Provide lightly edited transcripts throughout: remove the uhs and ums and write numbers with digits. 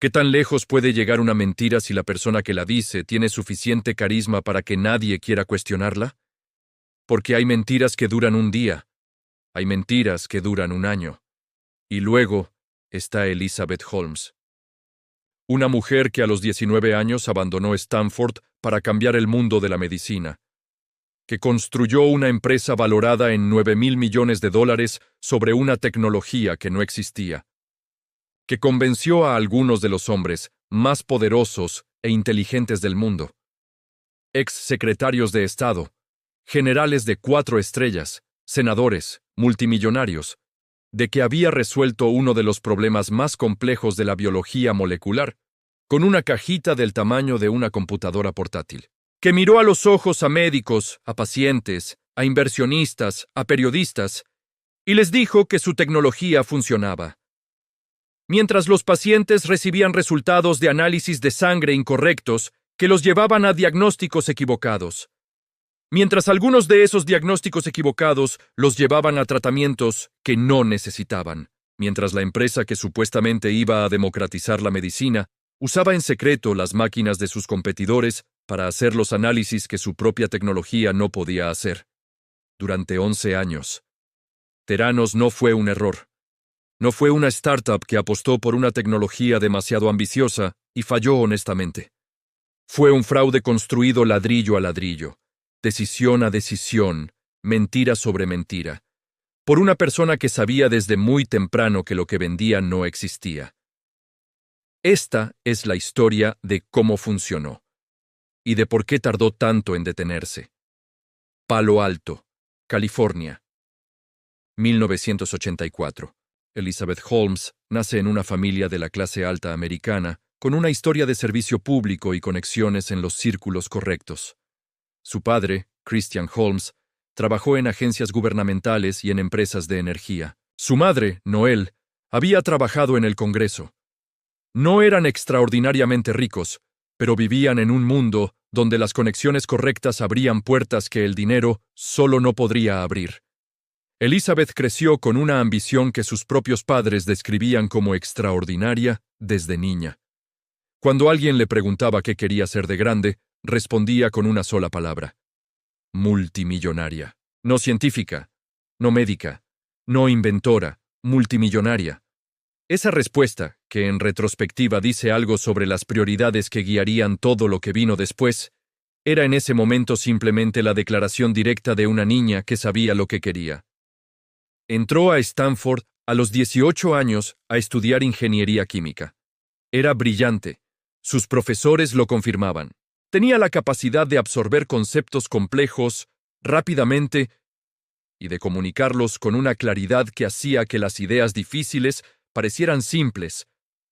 ¿Qué tan lejos puede llegar una mentira si la persona que la dice tiene suficiente carisma para que nadie quiera cuestionarla? Porque hay mentiras que duran un día, hay mentiras que duran un año. Y luego está Elizabeth Holmes, una mujer que a los 19 años abandonó Stanford para cambiar el mundo de la medicina, que construyó una empresa valorada en $9,000 millones sobre una tecnología que no existía, que convenció a algunos de los hombres más poderosos e inteligentes del mundo, ex secretarios de Estado, generales de 4 estrellas, senadores, multimillonarios, de que había resuelto uno de los problemas más complejos de la biología molecular, con una cajita del tamaño de una computadora portátil, que miró a los ojos a médicos, a pacientes, a inversionistas, a periodistas, y les dijo que su tecnología funcionaba. Mientras los pacientes recibían resultados de análisis de sangre incorrectos que los llevaban a diagnósticos equivocados. Mientras algunos de esos diagnósticos equivocados los llevaban a tratamientos que no necesitaban. Mientras la empresa que supuestamente iba a democratizar la medicina usaba en secreto las máquinas de sus competidores para hacer los análisis que su propia tecnología no podía hacer. Durante 11 años. Theranos no fue un error. No fue una startup que apostó por una tecnología demasiado ambiciosa y falló honestamente. Fue un fraude construido ladrillo a ladrillo, decisión a decisión, mentira sobre mentira, por una persona que sabía desde muy temprano que lo que vendía no existía. Esta es la historia de cómo funcionó y de por qué tardó tanto en detenerse. Palo Alto, California, 1984. Elizabeth Holmes nace en una familia de la clase alta americana, con una historia de servicio público y conexiones en los círculos correctos. Su padre, Christian Holmes, trabajó en agencias gubernamentales y en empresas de energía. Su madre, Noel, había trabajado en el Congreso. No eran extraordinariamente ricos, pero vivían en un mundo donde las conexiones correctas abrían puertas que el dinero solo no podría abrir. Elizabeth creció con una ambición que sus propios padres describían como extraordinaria desde niña. Cuando alguien le preguntaba qué quería ser de grande, respondía con una sola palabra: multimillonaria. No científica, no médica, no inventora, multimillonaria. Esa respuesta, que en retrospectiva dice algo sobre las prioridades que guiarían todo lo que vino después, era en ese momento simplemente la declaración directa de una niña que sabía lo que quería. Entró a Stanford a los 18 años a estudiar ingeniería química. Era brillante. Sus profesores lo confirmaban. Tenía la capacidad de absorber conceptos complejos rápidamente y de comunicarlos con una claridad que hacía que las ideas difíciles parecieran simples,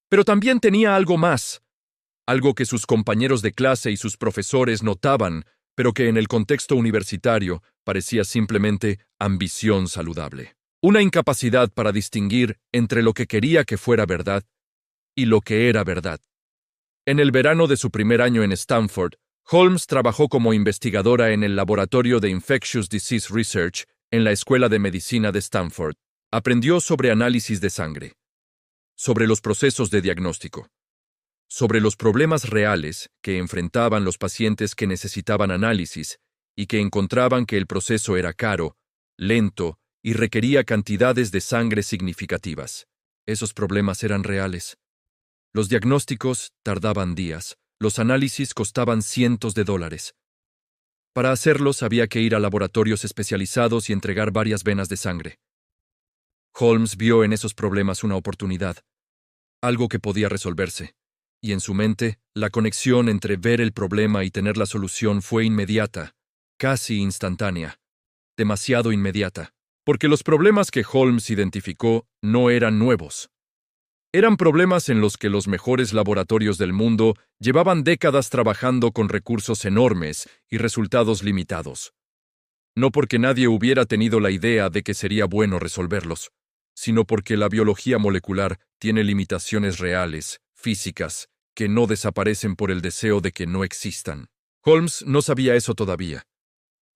pero también tenía algo más, algo que sus compañeros de clase y sus profesores notaban, pero que en el contexto universitario parecía simplemente ambición saludable. Una incapacidad para distinguir entre lo que quería que fuera verdad y lo que era verdad. En el verano de su primer año en Stanford, Holmes trabajó como investigadora en el Laboratorio de Infectious Disease Research en la Escuela de Medicina de Stanford. Aprendió sobre análisis de sangre, sobre los procesos de diagnóstico, sobre los problemas reales que enfrentaban los pacientes que necesitaban análisis y que encontraban que el proceso era caro, lento y requería cantidades de sangre significativas. Esos problemas eran reales. Los diagnósticos tardaban días, los análisis costaban cientos de dólares. Para hacerlos había que ir a laboratorios especializados y entregar varias venas de sangre. Holmes vio en esos problemas una oportunidad, algo que podía resolverse, y en su mente, la conexión entre ver el problema y tener la solución fue inmediata, casi instantánea, demasiado inmediata, porque los problemas que Holmes identificó no eran nuevos. Eran problemas en los que los mejores laboratorios del mundo llevaban décadas trabajando con recursos enormes y resultados limitados. No porque nadie hubiera tenido la idea de que sería bueno resolverlos, sino porque la biología molecular tiene limitaciones reales, físicas, que no desaparecen por el deseo de que no existan. Holmes no sabía eso todavía.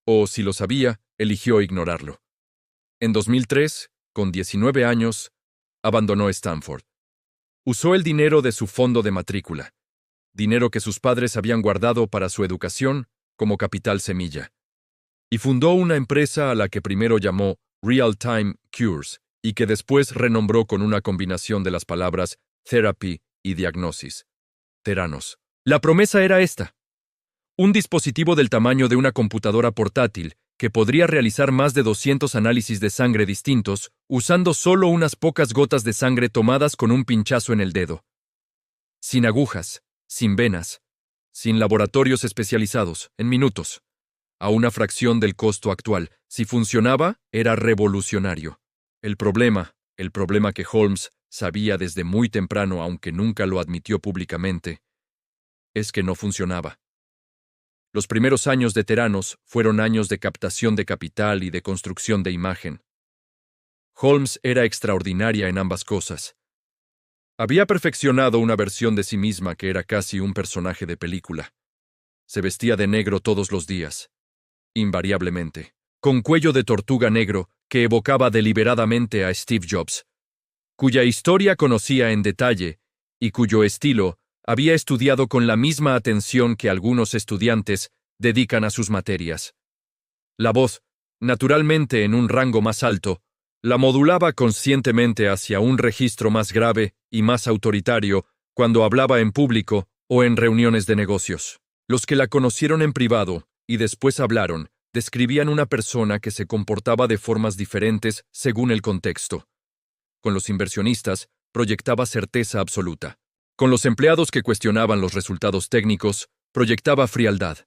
O, si lo sabía, eligió ignorarlo. En 2003, con 19 años, abandonó Stanford. Usó el dinero de su fondo de matrícula, dinero que sus padres habían guardado para su educación, como capital semilla, y fundó una empresa a la que primero llamó Real Time Cures y que después renombró con una combinación de las palabras therapy y diagnosis. Theranos. La promesa era esta: un dispositivo del tamaño de una computadora portátil que podría realizar más de 200 análisis de sangre distintos usando solo unas pocas gotas de sangre tomadas con un pinchazo en el dedo. Sin agujas, sin venas, sin laboratorios especializados, en minutos. A una fracción del costo actual. Si funcionaba, era revolucionario. El problema que Holmes sabía desde muy temprano, aunque nunca lo admitió públicamente, es que no funcionaba. Los primeros años de Theranos fueron años de captación de capital y de construcción de imagen. Holmes era extraordinaria en ambas cosas. Había perfeccionado una versión de sí misma que era casi un personaje de película. Se vestía de negro todos los días, invariablemente, con cuello de tortuga negro que evocaba deliberadamente a Steve Jobs, cuya historia conocía en detalle y cuyo estilo había estudiado con la misma atención que algunos estudiantes dedican a sus materias. La voz, naturalmente en un rango más alto, la modulaba conscientemente hacia un registro más grave y más autoritario cuando hablaba en público o en reuniones de negocios. Los que la conocieron en privado y después hablaron, describían una persona que se comportaba de formas diferentes según el contexto. Con los inversionistas, proyectaba certeza absoluta. Con los empleados que cuestionaban los resultados técnicos, proyectaba frialdad.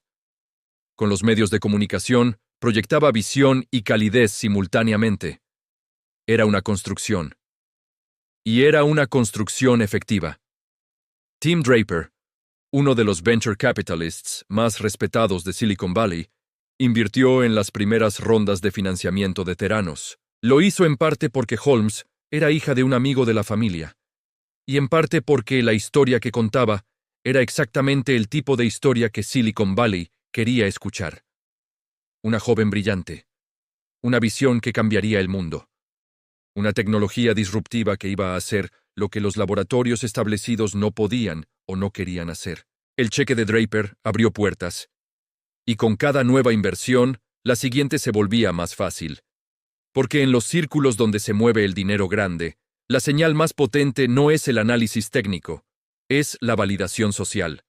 Con los medios de comunicación, proyectaba visión y calidez simultáneamente. Era una construcción. Y era una construcción efectiva. Tim Draper, uno de los venture capitalists más respetados de Silicon Valley, invirtió en las primeras rondas de financiamiento de Theranos. Lo hizo en parte porque Holmes era hija de un amigo de la familia, y en parte porque la historia que contaba era exactamente el tipo de historia que Silicon Valley quería escuchar. Una joven brillante, una visión que cambiaría el mundo, una tecnología disruptiva que iba a hacer lo que los laboratorios establecidos no podían o no querían hacer. El cheque de Draper abrió puertas, y con cada nueva inversión, la siguiente se volvía más fácil. Porque en los círculos donde se mueve el dinero grande, la señal más potente no es el análisis técnico, es la validación social.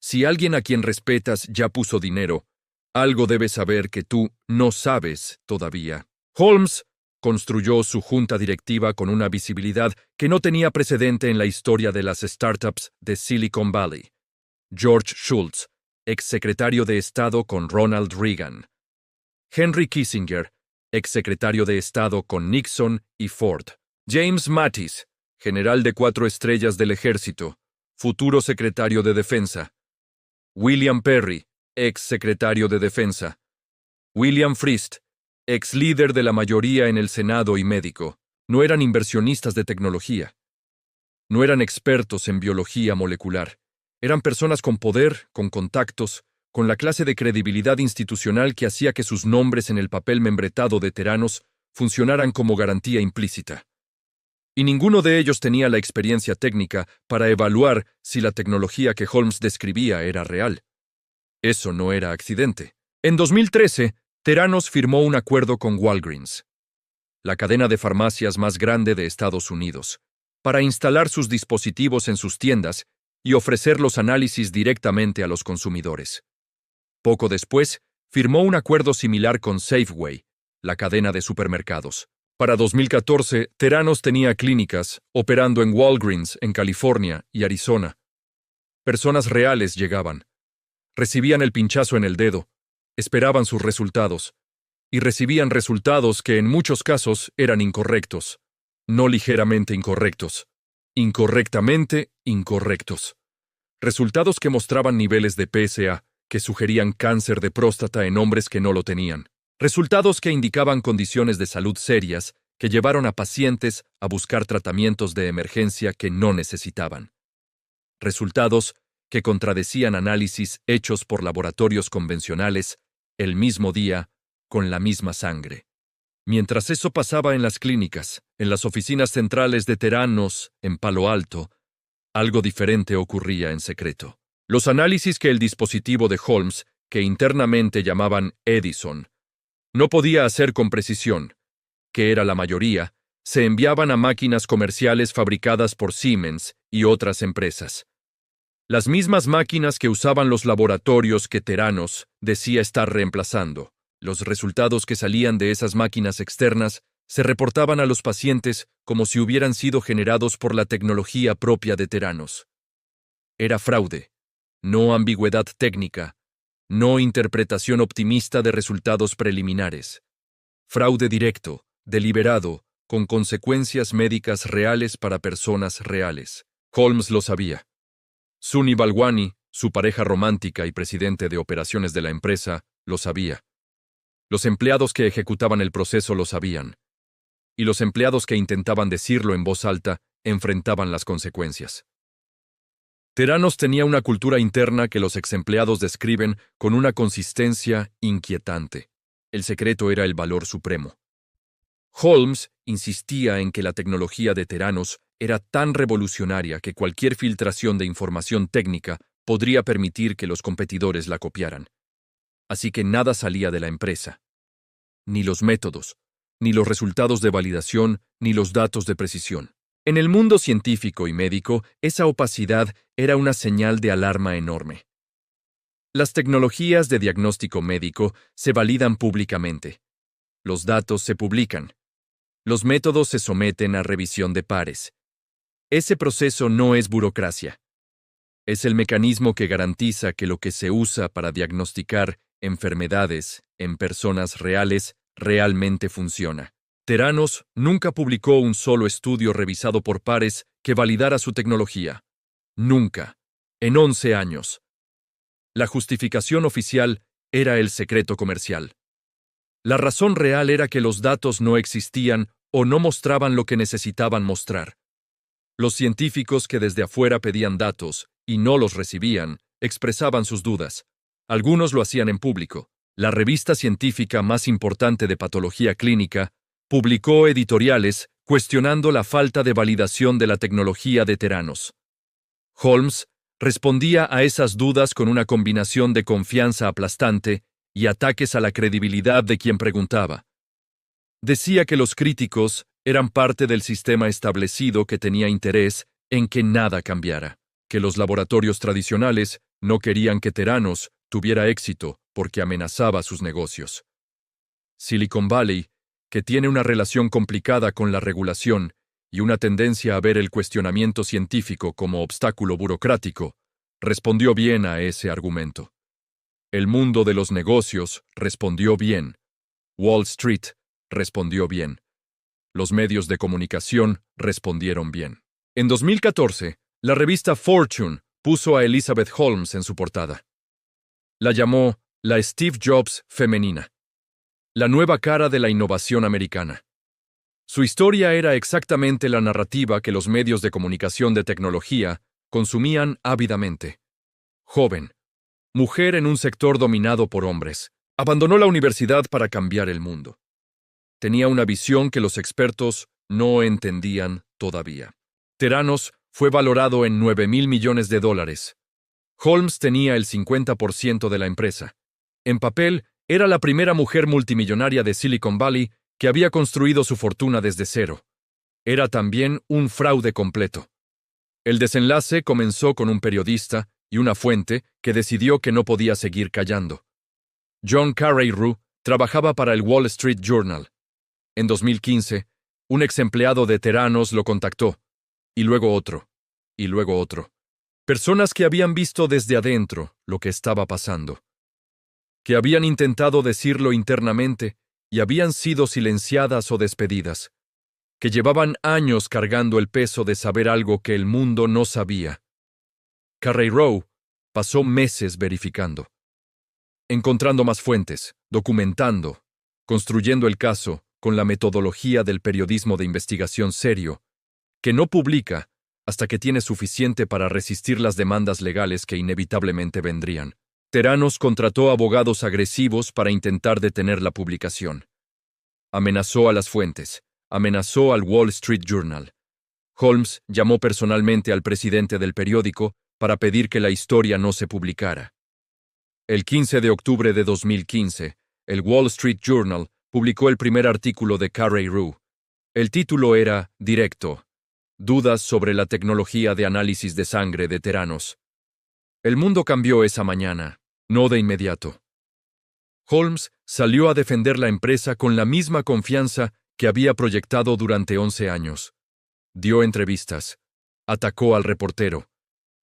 Si alguien a quien respetas ya puso dinero, algo debe saber que tú no sabes todavía. Holmes construyó su junta directiva con una visibilidad que no tenía precedente en la historia de las startups de Silicon Valley. George Shultz, exsecretario de Estado con Ronald Reagan. Henry Kissinger, exsecretario de Estado con Nixon y Ford. James Mattis, general de 4 estrellas del Ejército, futuro secretario de Defensa. William Perry, exsecretario de Defensa. William Frist, ex líder de la mayoría en el Senado y médico. No eran inversionistas de tecnología. No eran expertos en biología molecular. Eran personas con poder, con contactos, con la clase de credibilidad institucional que hacía que sus nombres en el papel membretado de Theranos funcionaran como garantía implícita. Y ninguno de ellos tenía la experiencia técnica para evaluar si la tecnología que Holmes describía era real. Eso no era accidente. En 2013, Theranos firmó un acuerdo con Walgreens, la cadena de farmacias más grande de Estados Unidos, para instalar sus dispositivos en sus tiendas y ofrecer los análisis directamente a los consumidores. Poco después, firmó un acuerdo similar con Safeway, la cadena de supermercados. Para 2014, Theranos tenía clínicas operando en Walgreens, en California y Arizona. Personas reales llegaban, recibían el pinchazo en el dedo, esperaban sus resultados, y recibían resultados que en muchos casos eran incorrectos, no ligeramente incorrectos, incorrectamente incorrectos. Resultados que mostraban niveles de PSA que sugerían cáncer de próstata en hombres que no lo tenían. Resultados que indicaban condiciones de salud serias que llevaron a pacientes a buscar tratamientos de emergencia que no necesitaban. Resultados que contradecían análisis hechos por laboratorios convencionales el mismo día, con la misma sangre. Mientras eso pasaba en las clínicas, en las oficinas centrales de Theranos, en Palo Alto, Algo diferente ocurría en secreto. Los análisis que el dispositivo de Holmes, que internamente llamaban Edison, no podía hacer con precisión, que era la mayoría, se enviaban a máquinas comerciales fabricadas por Siemens y otras empresas. Las mismas máquinas que usaban los laboratorios que Theranos decía estar reemplazando. Los resultados que salían de esas máquinas externas se reportaban a los pacientes como si hubieran sido generados por la tecnología propia de Theranos. Era fraude, no ambigüedad técnica, no interpretación optimista de resultados preliminares. Fraude directo, deliberado, con consecuencias médicas reales para personas reales. Holmes lo sabía. Sunny Balwani, su pareja romántica y presidente de operaciones de la empresa, lo sabía. Los empleados que ejecutaban el proceso lo sabían. Y los empleados que intentaban decirlo en voz alta enfrentaban las consecuencias. Theranos tenía una cultura interna que los exempleados describen con una consistencia inquietante. El secreto era el valor supremo. Holmes insistía en que la tecnología de Theranos era tan revolucionaria que cualquier filtración de información técnica podría permitir que los competidores la copiaran. Así que nada salía de la empresa. Ni los métodos, ni los resultados de validación, ni los datos de precisión. En el mundo científico y médico, esa opacidad era una señal de alarma enorme. Las tecnologías de diagnóstico médico se validan públicamente. Los datos se publican. Los métodos se someten a revisión de pares. Ese proceso no es burocracia. Es el mecanismo que garantiza que lo que se usa para diagnosticar enfermedades en personas reales realmente funciona. Theranos nunca publicó un solo estudio revisado por pares que validara su tecnología. Nunca. En 11 años. La justificación oficial era el secreto comercial. La razón real era que los datos no existían o no mostraban lo que necesitaban mostrar. Los científicos que desde afuera pedían datos y no los recibían, expresaban sus dudas. Algunos lo hacían en público. La revista científica más importante de patología clínica publicó editoriales cuestionando la falta de validación de la tecnología de Theranos. Holmes respondía a esas dudas con una combinación de confianza aplastante y ataques a la credibilidad de quien preguntaba. Decía que los críticos eran parte del sistema establecido que tenía interés en que nada cambiara, que los laboratorios tradicionales no querían que Theranos tuviera éxito porque amenazaba sus negocios. Silicon Valley, que tiene una relación complicada con la regulación y una tendencia a ver el cuestionamiento científico como obstáculo burocrático, respondió bien a ese argumento. El mundo de los negocios respondió bien. Wall Street respondió bien. Los medios de comunicación respondieron bien. En 2014, la revista Fortune puso a Elizabeth Holmes en su portada. La llamó la Steve Jobs femenina, la nueva cara de la innovación americana. Su historia era exactamente la narrativa que los medios de comunicación de tecnología consumían ávidamente. Joven, mujer en un sector dominado por hombres, abandonó la universidad para cambiar el mundo. Tenía una visión que los expertos no entendían todavía. Theranos fue valorado en $9,000 millones. Holmes tenía el 50% de la empresa. En papel, era la primera mujer multimillonaria de Silicon Valley que había construido su fortuna desde cero. Era también un fraude completo. El desenlace comenzó con un periodista y una fuente que decidió que no podía seguir callando. John Carreyrou trabajaba para el Wall Street Journal. En 2015, un ex empleado de Theranos lo contactó, y luego otro, y luego otro. Personas que habían visto desde adentro lo que estaba pasando, que habían intentado decirlo internamente y habían sido silenciadas o despedidas, que llevaban años cargando el peso de saber algo que el mundo no sabía. Carreyrou pasó meses verificando, encontrando más fuentes, documentando, construyendo el caso con la metodología del periodismo de investigación serio, que no publica hasta que tiene suficiente para resistir las demandas legales que inevitablemente vendrían. Theranos contrató abogados agresivos para intentar detener la publicación. Amenazó a las fuentes, amenazó al Wall Street Journal. Holmes llamó personalmente al presidente del periódico para pedir que la historia no se publicara. El 15 de octubre de 2015, el Wall Street Journal publicó el primer artículo de Carey Rue. El título era directo: Dudas sobre la tecnología de análisis de sangre de Theranos. El mundo cambió esa mañana, no de inmediato. Holmes salió a defender la empresa con la misma confianza que había proyectado durante 11 años. Dio entrevistas, atacó al reportero,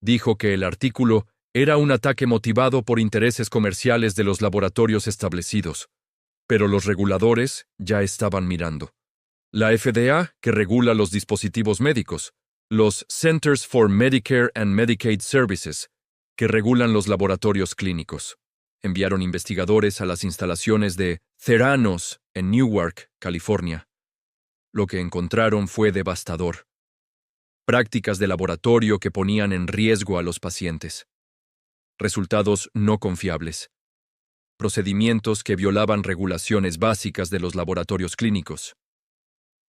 dijo que el artículo era un ataque motivado por intereses comerciales de los laboratorios establecidos, pero los reguladores ya estaban mirando. La FDA, que regula los dispositivos médicos, los Centers for Medicare and Medicaid Services, que regulan los laboratorios clínicos, enviaron investigadores a las instalaciones de Theranos en Newark, California. Lo que encontraron fue devastador. Prácticas de laboratorio que ponían en riesgo a los pacientes. Resultados no confiables. Procedimientos que violaban regulaciones básicas de los laboratorios clínicos.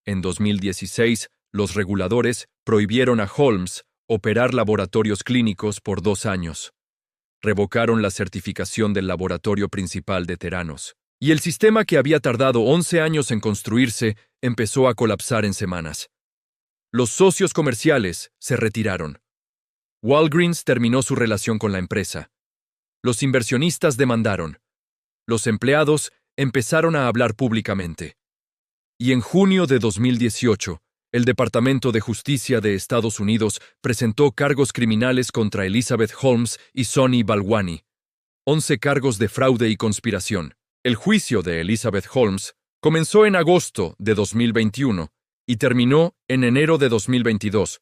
En 2016, los reguladores prohibieron a Holmes operar laboratorios clínicos por 2 años. Revocaron la certificación del laboratorio principal de Theranos, y el sistema que había tardado 11 años en construirse empezó a colapsar en semanas. Los socios comerciales se retiraron. Walgreens terminó su relación con la empresa. Los inversionistas demandaron. Los empleados empezaron a hablar públicamente. Y en junio de 2018, el Departamento de Justicia de Estados Unidos presentó cargos criminales contra Elizabeth Holmes y Sonny Balwani. 11 cargos de fraude y conspiración. El juicio de Elizabeth Holmes comenzó en agosto de 2021 y terminó en enero de 2022.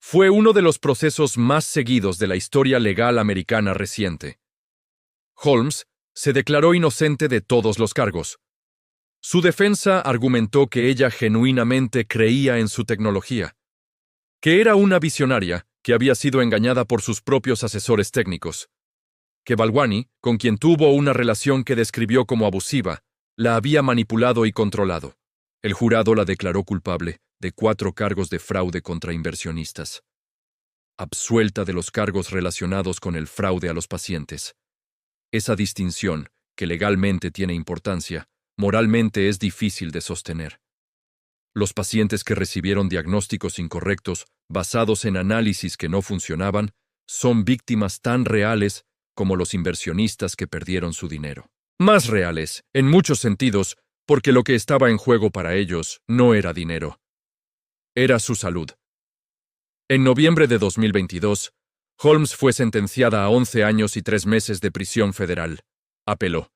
Fue uno de los procesos más seguidos de la historia legal americana reciente. Holmes se declaró inocente de todos los cargos. Su defensa argumentó que ella genuinamente creía en su tecnología, que era una visionaria que había sido engañada por sus propios asesores técnicos, que Balwani, con quien tuvo una relación que describió como abusiva, la había manipulado y controlado. El jurado la declaró culpable de 4 cargos de fraude contra inversionistas, absuelta de los cargos relacionados con el fraude a los pacientes. Esa distinción, que legalmente tiene importancia, moralmente es difícil de sostener. Los pacientes que recibieron diagnósticos incorrectos basados en análisis que no funcionaban son víctimas tan reales como los inversionistas que perdieron su dinero. Más reales, en muchos sentidos, porque lo que estaba en juego para ellos no era dinero. Era su salud. En noviembre de 2022, Holmes fue sentenciada a 11 años y 3 meses de prisión federal. Apeló.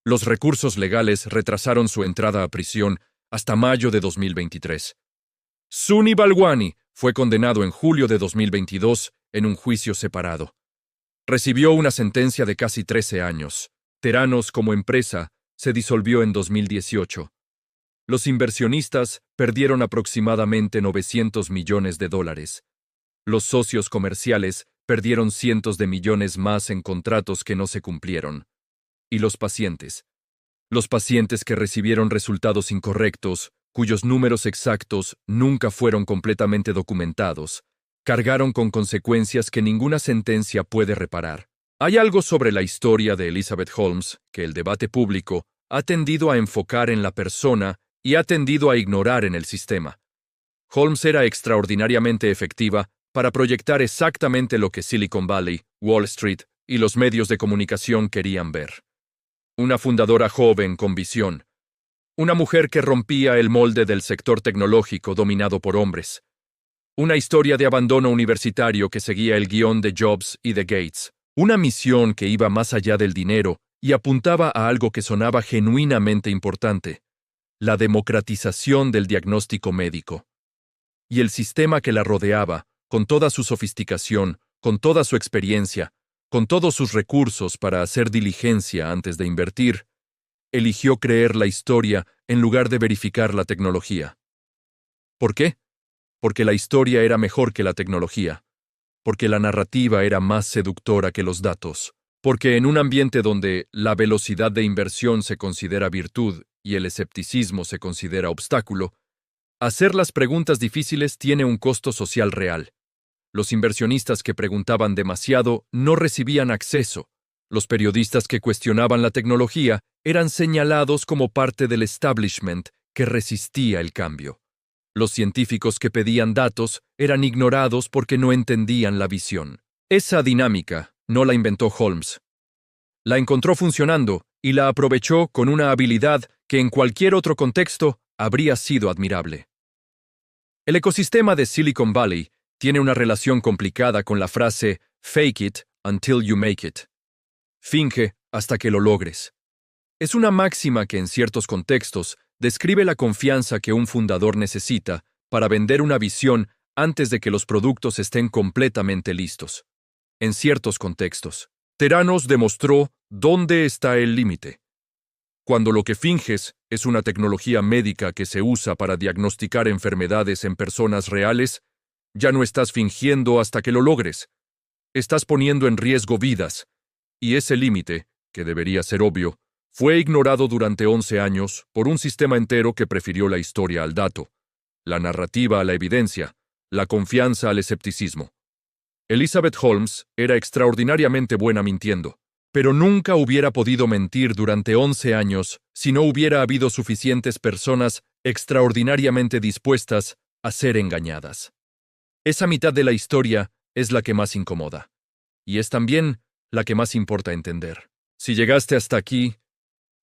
Los recursos legales retrasaron su entrada a prisión hasta mayo de 2023. Sonny Balwani fue condenado en julio de 2022 en un juicio separado. Recibió una sentencia de casi 13 años. Theranos como empresa se disolvió en 2018. Los inversionistas perdieron aproximadamente $900 millones. Los socios comerciales perdieron cientos de millones más en contratos que no se cumplieron. Y los pacientes que recibieron resultados incorrectos, cuyos números exactos nunca fueron completamente documentados, cargaron con consecuencias que ninguna sentencia puede reparar. Hay algo sobre la historia de Elizabeth Holmes que el debate público ha tendido a enfocar en la persona y ha tendido a ignorar en el sistema. Holmes era extraordinariamente efectiva para proyectar exactamente lo que Silicon Valley, Wall Street y los medios de comunicación querían ver. Una fundadora joven con visión. Una mujer que rompía el molde del sector tecnológico dominado por hombres. Una historia de abandono universitario que seguía el guión de Jobs y de Gates. Una misión que iba más allá del dinero y apuntaba a algo que sonaba genuinamente importante: la democratización del diagnóstico médico. Y el sistema que la rodeaba, con toda su sofisticación, con toda su experiencia, con todos sus recursos para hacer diligencia antes de invertir, eligió creer la historia en lugar de verificar la tecnología. ¿Por qué? Porque la historia era mejor que la tecnología, porque la narrativa era más seductora que los datos, porque en un ambiente donde la velocidad de inversión se considera virtud y el escepticismo se considera obstáculo, Hacer las preguntas difíciles tiene un costo social real. Los inversionistas que preguntaban demasiado no recibían acceso. Los periodistas que cuestionaban la tecnología eran señalados como parte del establishment que resistía el cambio. Los científicos que pedían datos eran ignorados porque no entendían la visión. Esa dinámica no la inventó Holmes. La encontró funcionando y la aprovechó con una habilidad que en cualquier otro contexto habría sido admirable. El ecosistema de Silicon Valley tiene una relación complicada con la frase "fake it until you make it". Finge hasta que lo logres. Es una máxima que en ciertos contextos describe la confianza que un fundador necesita para vender una visión antes de que los productos estén completamente listos. En ciertos contextos, Theranos demostró dónde está el límite. Cuando lo que finges es una tecnología médica que se usa para diagnosticar enfermedades en personas reales, ya no estás fingiendo hasta que lo logres. Estás poniendo en riesgo vidas. Y ese límite, que debería ser obvio, fue ignorado durante 11 años por un sistema entero que prefirió la historia al dato, la narrativa a la evidencia, la confianza al escepticismo. Elizabeth Holmes era extraordinariamente buena mintiendo, pero nunca hubiera podido mentir durante 11 años si no hubiera habido suficientes personas extraordinariamente dispuestas a ser engañadas. Esa mitad de la historia es la que más incomoda, y es también la que más importa entender. Si llegaste hasta aquí,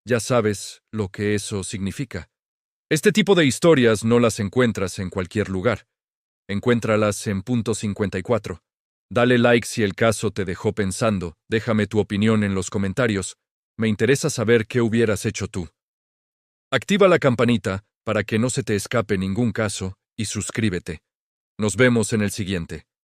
ya sabes lo que eso significa. Este tipo de historias no las encuentras en cualquier lugar. Encuéntralas en Punto 54. Dale like si el caso te dejó pensando, déjame tu opinión en los comentarios. Me interesa saber qué hubieras hecho tú. Activa la campanita para que no se te escape ningún caso y suscríbete. Nos vemos en el siguiente.